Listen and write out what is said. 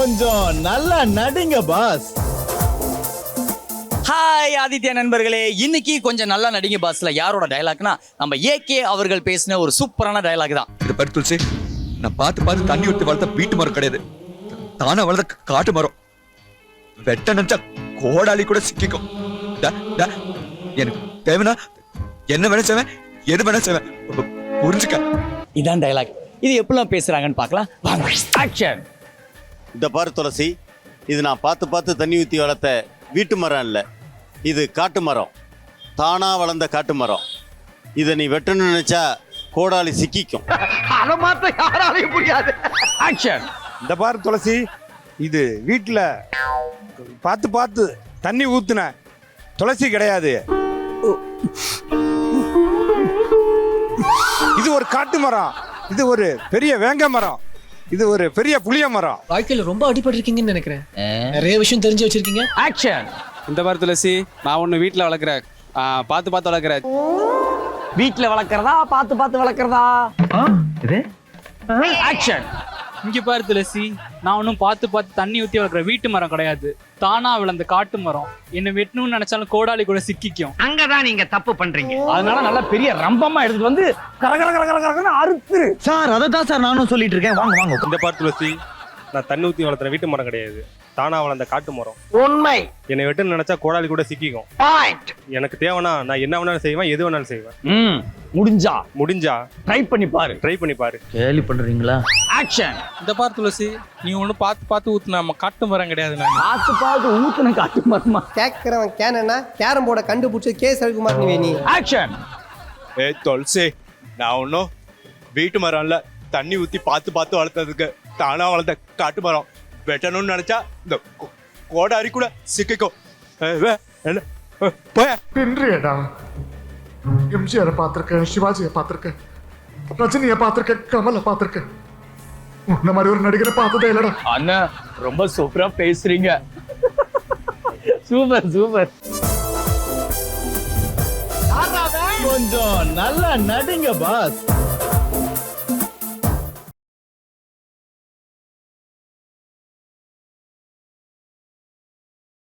கொஞ்சம் நல்லா நடிங்க pass. Hi Aditya நண்பர்களே, இன்னைக்கு கொஞ்சம் நல்லா நடிங்க பாஸ்ல யாரோட டயலாக்னா நம்ம ஏகே அவர்கள் பேசின ஒரு சூப்பரான டயலாக் தான். இந்த பாரு துளசி, நான் பார்த்து தண்ணி ஊற்றி வளர்த்த வீட்டு மரம் கிடையாது, தானா வளர்த்த காட்டு மரம். வெட்ட நினைச்சா கோடாலி கூட சிக்கிக்கும். எனக்கு தேவைன்னா என்ன வேணா செய்வேன், எது வேணா செய்வேன், புரிஞ்சுக்க. இதான் டயலாக். இது எப்படிலாம் பேசுறாங்கன்னு பார்க்கலாம் வாங்க. ஆக்ஷன். இந்த பாரு துளசி, இது நான் பார்த்து தண்ணி ஊற்றி வளர்த்த வீட்டு மரம் இல்லை, இது காட்டு மரம், தானா வளர்ந்த காட்டு மரம். இதை நீ வெட்டணும்னு நினைச்சா கோடாலி சிக்கிக்கும். அதை மாத்த யாராலையும் முடியாது. ஆக்ஷன். இந்த பாரு துளசி, இது வீட்டில் பார்த்து தண்ணி ஊத்துன துளசி கிடையாது, இது ஒரு காட்டு மரம், இது ஒரு பெரிய வேங்க மரம், இது ஒரு பெரிய புளிய மரம். வாழ்க்கையில ரொம்ப அடிபட்டிருக்கீங்கன்னு நினைக்கிறேன். நிறைய விஷயம் தெரிஞ்சு வச்சிருக்கீங்க. ஆக்ஷன். இந்த மாதிரி துளசி, நான் ஒன்று வீட்டில் வளர்க்குறேன், பார்த்து வளர்க்குறேன். வீட்ல வளர்க்கறதா பார்த்து வளர்க்கறதா? இது ஆக்ஷன். இங்கே பாரு துளசி, நான் ஒன்றும் பார்த்து தண்ணி ஊற்றி வளர்க்குற வீட்டு மரம் கிடையாது, தானா விளந்த காட்டு மரம். என்னை வெட்டணும்னு நினைச்சாலும் கோடாலி கூட சிக்கிக்கும். அங்கதான் நீங்க தப்பு பண்றீங்க. அதனால நல்லா பெரிய ரம்பமா எடுத்துட்டு வந்து கரகரன்னு அறுத்துரு. சார் அதை தான் சார் நானும் சொல்லிட்டு இருக்கேன். வாங்க வாங்க. இந்த பாரு துளசி, நான் தண்ணி ஊற்றி வளர்த்துற வீட்டு மரம் கிடையாது, தானா வளர்ந்த காட்டு மரம். உண்மை. என்னை வெட்டுன்னு நினைச்சா கோடாலி கூட சிக்கிக்கும். பாயிண்ட். எனக்கு தேவைன்னா நான் என்ன வேணாலும் செய்வேன், எது வேணாலும் செய்வேன். முடிஞ்சா ட்ரை பண்ணி பாரு. கேலி பண்றீங்களா? ஆக்ஷன். இந்த பாரு துளசி, நீ ஒன்றும் பார்த்து ஊற்றுன நம்ம காட்டு மரம் கிடையாது. நான் பார்த்து ஊத்துன காட்டு மரமா? கேட்கிறவன் கேனா கேரம் போர்டை கண்டுபிடிச்சி கே சவிக்குமார் நீ. ஆக்ஷன். ஏய் துளசி, நான் ஒன்றும் வீட்டு மரம் இல்லை, தண்ணி ஊற்றி பார்த்து வளர்த்ததுக்கு தானா வளர்ந்த காட்டு மரம். வெட்டணும்னு நினைச்சா இந்த கோடாரி கூட சிக்கிக்கும். பின்றியடா. எம்ஜிஆரை பார்த்திருக்கேன், சிவாஜியை பார்த்திருக்கேன், ரஜினியை பார்த்திருக்கேன், கமலை பார்த்திருக்கேன். உன்ன மாதிரி ஒரு நடிகரை பார்த்ததே இல்லடா. அண்ணா ரொம்ப சூப்பரா பேசுறீங்க. சூப்பர். கொஞ்சம் நல்லா நடிங்க பாஸ்.